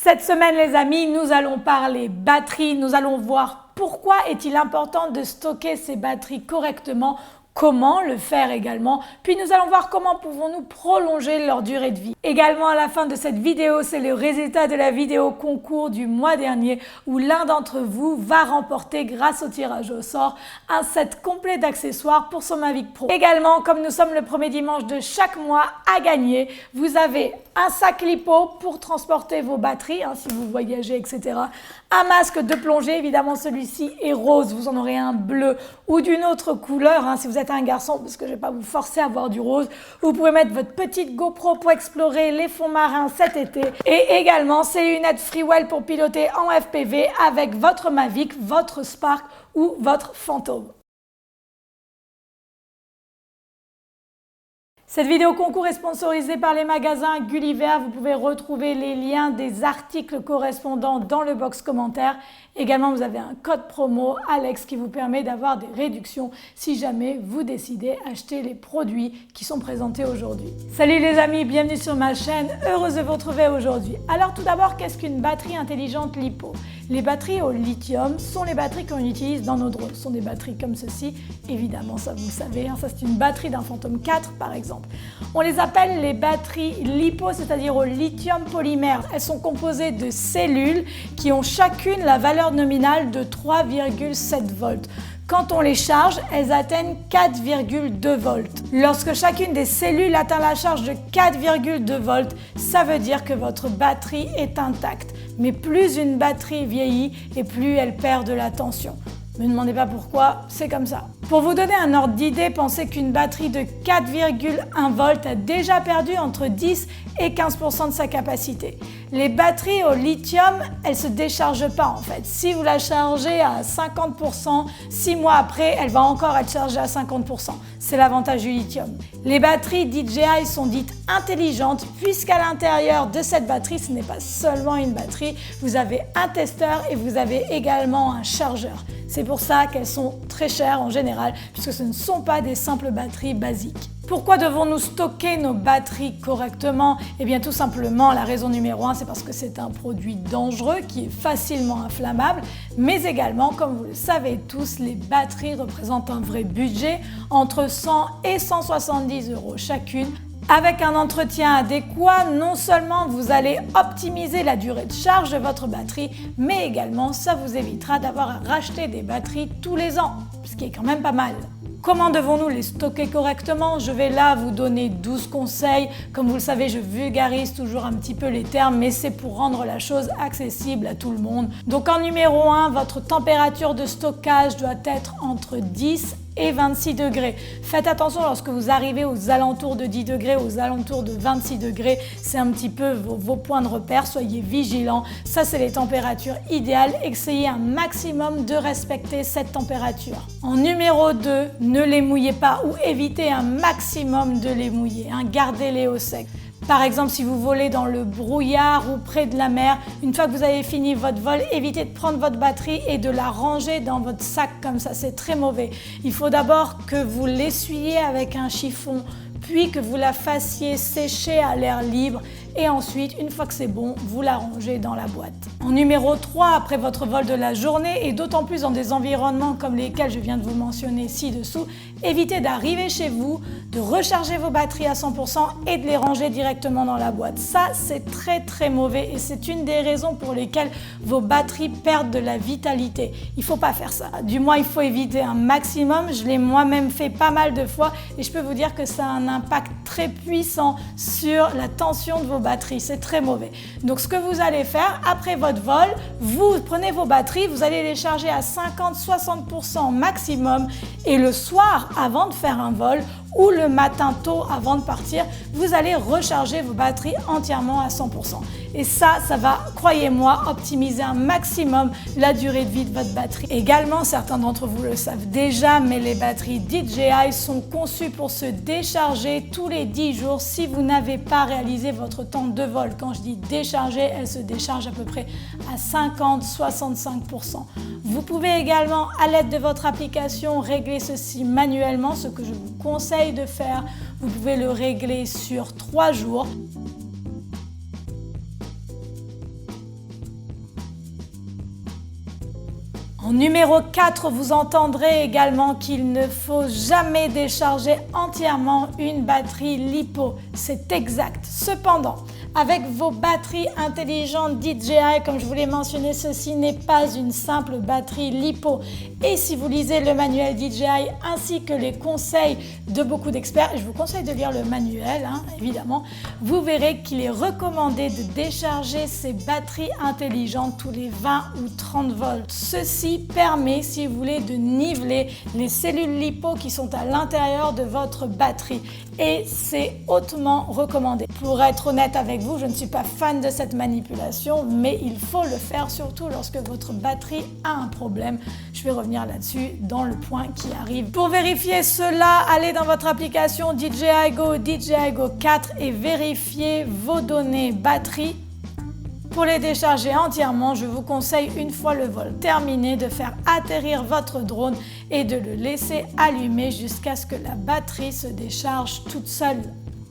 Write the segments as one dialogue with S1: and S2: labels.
S1: Cette semaine les amis, nous allons parler batterie, nous allons voir pourquoi est-il important de stocker ces batteries correctement, comment le faire également, puis nous allons voir comment pouvons-nous prolonger leur durée de vie. Également à la fin de cette vidéo, c'est le résultat de la vidéo concours du mois dernier où l'un d'entre vous va remporter grâce au tirage au sort un set complet d'accessoires pour son Mavic Pro. Également, comme nous sommes le premier dimanche de chaque mois à gagner, vous avez un sac lipo pour transporter vos batteries, si vous voyagez, etc. Un masque de plongée, évidemment celui-ci est rose, vous en aurez un bleu ou d'une autre couleur, si vous êtes un garçon, parce que je ne vais pas vous forcer à avoir du rose. Vous pouvez mettre votre petite GoPro pour explorer les fonds marins cet été. Et également ces lunettes Freewell pour piloter en FPV avec votre Mavic, votre Spark ou votre Phantom. Cette vidéo concours est sponsorisée par les magasins Gulliver. Vous pouvez retrouver les liens des articles correspondants dans le box commentaire. Également, vous avez un code promo Alex qui vous permet d'avoir des réductions si jamais vous décidez d'acheter les produits qui sont présentés aujourd'hui. Salut les amis, bienvenue sur ma chaîne. Heureuse de vous retrouver aujourd'hui. Alors tout d'abord, qu'est-ce qu'une batterie intelligente LiPo? Les batteries au lithium sont les batteries qu'on utilise dans nos drones. Ce sont des batteries comme ceci, évidemment, ça vous le savez. Ça c'est une batterie d'un Phantom 4 par exemple. On les appelle les batteries LiPo, c'est-à-dire au lithium polymère. Elles sont composées de cellules qui ont chacune la valeur nominale de 3,7 volts. Quand on les charge, elles atteignent 4,2 volts. Lorsque chacune des cellules atteint la charge de 4,2 volts, ça veut dire que votre batterie est intacte. Mais plus une batterie vieillit et plus elle perd de la tension. Ne me demandez pas pourquoi, c'est comme ça. Pour vous donner un ordre d'idée, pensez qu'une batterie de 4,1 volts a déjà perdu entre 10 et 15% de sa capacité. Les batteries au lithium, elles ne se déchargent pas en fait. Si vous la chargez à 50%, 6 mois après, elle va encore être chargée à 50%. C'est l'avantage du lithium. Les batteries DJI sont dites intelligentes puisqu'à l'intérieur de cette batterie, ce n'est pas seulement une batterie, vous avez un testeur et vous avez également un chargeur. C'est pour ça qu'elles sont très chères en général puisque ce ne sont pas des simples batteries basiques. Pourquoi devons-nous stocker nos batteries correctement? Eh bien tout simplement, la raison numéro 1, c'est parce que c'est un produit dangereux qui est facilement inflammable, mais également, comme vous le savez tous, les batteries représentent un vrai budget, entre 100 et 170 € chacune. Avec un entretien adéquat, non seulement vous allez optimiser la durée de charge de votre batterie, mais également ça vous évitera d'avoir à racheter des batteries tous les ans, ce qui est quand même pas mal. Comment devons-nous les stocker correctement? Je vais là vous donner 12 conseils. Comme vous le savez, je vulgarise toujours un petit peu les termes, mais c'est pour rendre la chose accessible à tout le monde. Donc en numéro 1, votre température de stockage doit être entre 10 et 26 degrés. Faites attention lorsque vous arrivez aux alentours de 10 degrés, aux alentours de 26 degrés, c'est un petit peu vos points de repère, soyez vigilants. Ça, c'est les températures idéales. Essayez un maximum de respecter cette température. En numéro 2, ne les mouillez pas ou évitez un maximum de les mouiller. Gardez-les au sec. Par exemple, si vous volez dans le brouillard ou près de la mer, une fois que vous avez fini votre vol, évitez de prendre votre batterie et de la ranger dans votre sac comme ça, c'est très mauvais. Il faut d'abord que vous l'essuyiez avec un chiffon, puis que vous la fassiez sécher à l'air libre et ensuite, une fois que c'est bon, vous la rangez dans la boîte. En numéro 3, après votre vol de la journée et d'autant plus dans des environnements comme lesquels je viens de vous mentionner ci-dessous, évitez d'arriver chez vous, de recharger vos batteries à 100% et de les ranger directement dans la boîte. Ça, c'est très mauvais et c'est une des raisons pour lesquelles vos batteries perdent de la vitalité. Il ne faut pas faire ça. Du moins, il faut éviter un maximum. Je l'ai moi-même fait pas mal de fois et je peux vous dire que ça a un impact très puissant sur la tension de vos batteries. C'est très mauvais. Donc, ce que vous allez faire après votre vol, vous prenez vos batteries, vous allez les charger à 50-60% maximum et le soir, avant de faire un vol ou le matin tôt avant de partir, vous allez recharger vos batteries entièrement à 100%. Et ça va, croyez-moi, optimiser un maximum la durée de vie de votre batterie. Également, certains d'entre vous le savent déjà, mais les batteries DJI sont conçues pour se décharger tous les 10 jours si vous n'avez pas réalisé votre temps de vol. Quand je dis décharger, elles se déchargent à peu près à 50-65%. Vous pouvez également, à l'aide de votre application, régler ceci manuellement, ce que je vous conseille de faire. Vous pouvez le régler sur 3 jours. En numéro 4, vous entendrez également qu'il ne faut jamais décharger entièrement une batterie LiPo. C'est exact. Cependant, avec vos batteries intelligentes DJI, comme je vous l'ai mentionné, ceci n'est pas une simple batterie LiPo. Et si vous lisez le manuel DJI ainsi que les conseils de beaucoup d'experts, je vous conseille de lire le manuel, évidemment, vous verrez qu'il est recommandé de décharger ces batteries intelligentes tous les 20 ou 30 volts. Ceci permet, si vous voulez, de niveler les cellules LiPo qui sont à l'intérieur de votre batterie. Et c'est hautement recommandé. Pour être honnête avec vous, je ne suis pas fan de cette manipulation, mais il faut le faire surtout lorsque votre batterie a un problème. Je vais revenir là-dessus dans le point qui arrive. Pour vérifier cela, allez dans votre application DJI Go, DJI Go 4 et vérifiez vos données batterie. Pour les décharger entièrement, je vous conseille, une fois le vol terminé, de faire atterrir votre drone et de le laisser allumer jusqu'à ce que la batterie se décharge toute seule.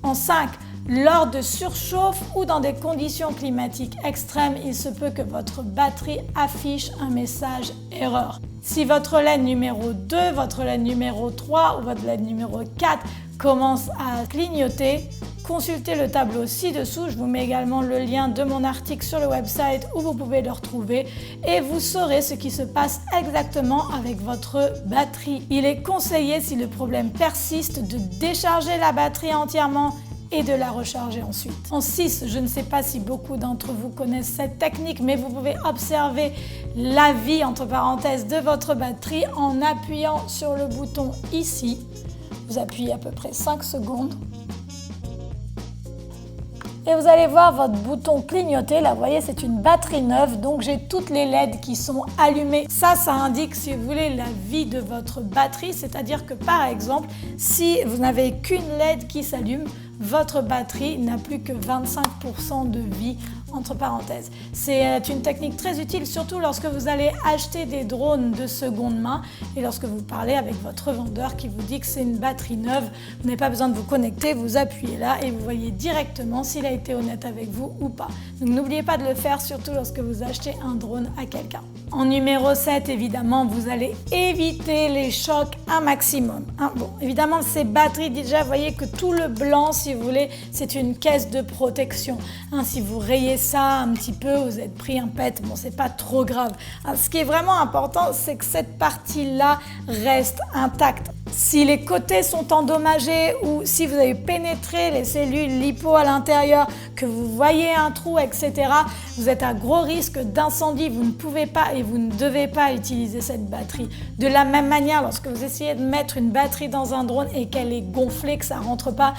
S1: En 5, lors de surchauffe ou dans des conditions climatiques extrêmes, il se peut que votre batterie affiche un message erreur. Si votre LED numéro 2, votre LED numéro 3 ou votre LED numéro 4 commence à clignoter, consultez le tableau ci-dessous. Je vous mets également le lien de mon article sur le website où vous pouvez le retrouver et vous saurez ce qui se passe exactement avec votre batterie. Il est conseillé, si le problème persiste, de décharger la batterie entièrement et de la recharger ensuite. En 6, je ne sais pas si beaucoup d'entre vous connaissent cette technique, mais vous pouvez observer la vie, entre parenthèses, de votre batterie en appuyant sur le bouton ici. Vous appuyez à peu près 5 secondes. Et vous allez voir votre bouton clignoter. Là, vous voyez, c'est une batterie neuve, donc j'ai toutes les LED qui sont allumées. Ça indique, si vous voulez, la vie de votre batterie, c'est-à-dire que, par exemple, si vous n'avez qu'une LED qui s'allume, votre batterie n'a plus que 25% de vie, entre parenthèses. C'est une technique très utile, surtout lorsque vous allez acheter des drones de seconde main et lorsque vous parlez avec votre vendeur qui vous dit que c'est une batterie neuve. Vous n'avez pas besoin de vous connecter, vous appuyez là et vous voyez directement s'il a été honnête avec vous ou pas. Donc n'oubliez pas de le faire, surtout lorsque vous achetez un drone à quelqu'un. En numéro 7, évidemment, vous allez éviter les chocs un maximum. Bon, évidemment, ces batteries, déjà, vous voyez que tout le blanc, si vous voulez, c'est une caisse de protection. Si vous rayez ça un petit peu, vous êtes pris un pet, bon, c'est pas trop grave. Ce qui est vraiment important, c'est que cette partie-là reste intacte. Si les côtés sont endommagés ou si vous avez pénétré les cellules LiPo à l'intérieur, que vous voyez un trou, etc., vous êtes à gros risque d'incendie. Vous ne pouvez pas et vous ne devez pas utiliser cette batterie. De la même manière, lorsque vous essayez de mettre une batterie dans un drone et qu'elle est gonflée, que ça ne rentre pas,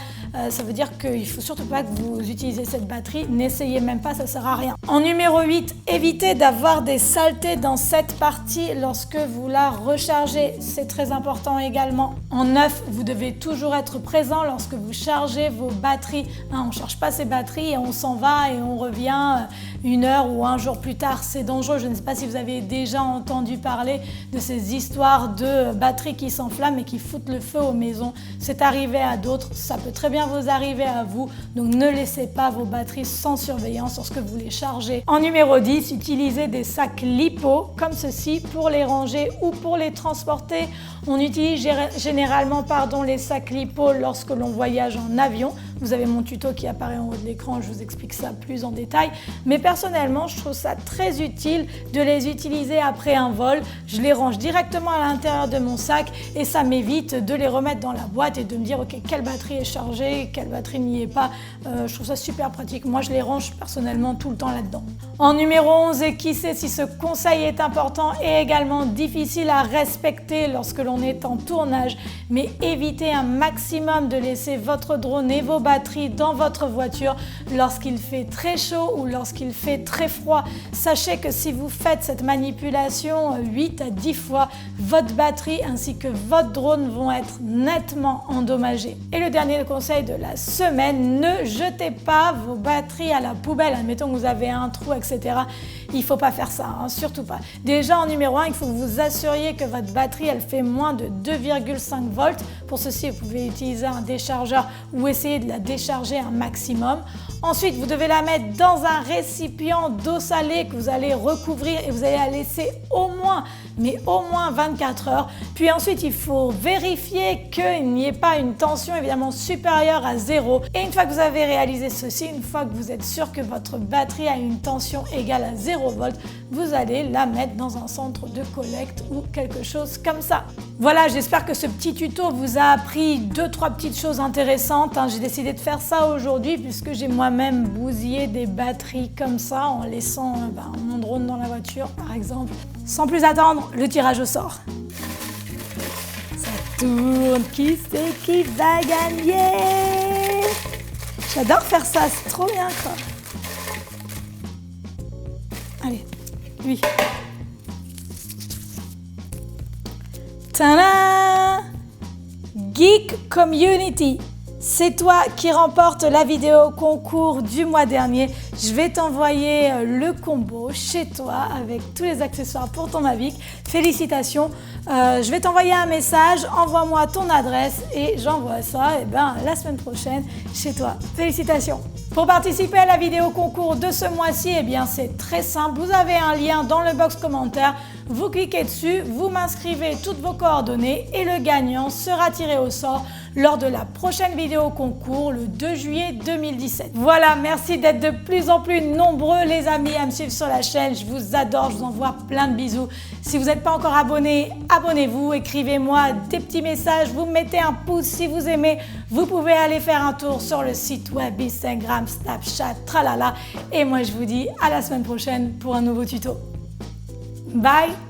S1: ça veut dire qu'il ne faut surtout pas que vous utilisez cette batterie. N'essayez même pas, ça ne sert à rien. En numéro 8, évitez d'avoir des saletés dans cette partie lorsque vous la rechargez. C'est très important également. En 9, vous devez toujours être présent lorsque vous chargez vos batteries. On ne charge pas ses batteries et on s'en va et on revient une heure ou un jour plus tard. C'est dangereux. Je ne sais pas si vous avez déjà entendu parler de ces histoires de batteries qui s'enflamment et qui foutent le feu aux maisons. C'est arrivé à d'autres. Ça peut très bien vous arriver à vous. Donc ne laissez pas vos batteries sans surveillance lorsque vous les chargez. En numéro 10, utilisez des sacs LiPo comme ceci pour les ranger ou pour les transporter. On utilise généralement les sacs LiPo lorsque l'on voyage en avion. Vous avez mon tuto qui apparaît en haut de l'écran, je vous explique ça plus en détail. Mais personnellement, je trouve ça très utile de les utiliser après un vol. Je les range directement à l'intérieur de mon sac et ça m'évite de les remettre dans la boîte et de me dire ok, quelle batterie est chargée, quelle batterie n'y est pas. Je trouve ça super pratique. Moi, je les range personnellement tout le temps là-dedans. En numéro 11, et qui sait si ce conseil est important et également difficile à respecter lorsque l'on est en tournage, mais évitez un maximum de laisser votre drone et vos batteries dans votre voiture lorsqu'il fait très chaud ou lorsqu'il fait très froid. Sachez que si vous faites cette manipulation 8 à 10 fois, votre batterie ainsi que votre drone vont être nettement endommagés. Et le dernier conseil de la semaine, ne jetez pas vos batteries à la poubelle. Admettons que vous avez un trou, etc. Il ne faut pas faire ça, hein, surtout pas. Déjà en numéro 1, il faut que vous assuriez que votre batterie elle fait moins de 2,5 volts. Pour ceci, vous pouvez utiliser un déchargeur ou essayer de la décharger un maximum. Ensuite, vous devez la mettre dans un récipient d'eau salée que vous allez recouvrir et vous allez la laisser au moins 24 heures. Puis ensuite, il faut vérifier qu'il n'y ait pas une tension évidemment supérieure à 0. Et une fois que vous avez réalisé ceci, une fois que vous êtes sûr que votre batterie a une tension égale à 0 volts, vous allez la mettre dans un centre de collecte ou quelque chose comme ça. Voilà, j'espère que ce petit tuto vous a appris 2-3 petites choses intéressantes. J'ai décidé de faire ça aujourd'hui puisque j'ai moi-même bousillé des batteries comme ça en laissant mon drone dans la voiture par exemple. Sans plus attendre, le tirage au sort. Ça tourne, qui c'est qui va gagner? J'adore faire ça, c'est trop bien quoi. Allez, lui. Tada! Geek Community. C'est toi qui remporte la vidéo concours du mois dernier. Je vais t'envoyer le combo chez toi avec tous les accessoires pour ton Mavic. Félicitations. Je vais t'envoyer un message, envoie-moi ton adresse et j'envoie ça la semaine prochaine chez toi. Félicitations. Pour participer à la vidéo concours de ce mois-ci, c'est très simple. Vous avez un lien dans le box commentaire. Vous cliquez dessus, vous m'inscrivez toutes vos coordonnées et le gagnant sera tiré au sort lors de la prochaine vidéo concours le 2 juillet 2017. Voilà, merci d'être de plus en plus nombreux les amis à me suivre sur la chaîne. Je vous adore, je vous envoie plein de bisous. Si vous n'êtes pas encore abonné, abonnez-vous, écrivez-moi des petits messages, vous mettez un pouce si vous aimez. Vous pouvez aller faire un tour sur le site web, Instagram, Snapchat, tralala. Et moi je vous dis à la semaine prochaine pour un nouveau tuto. Bye!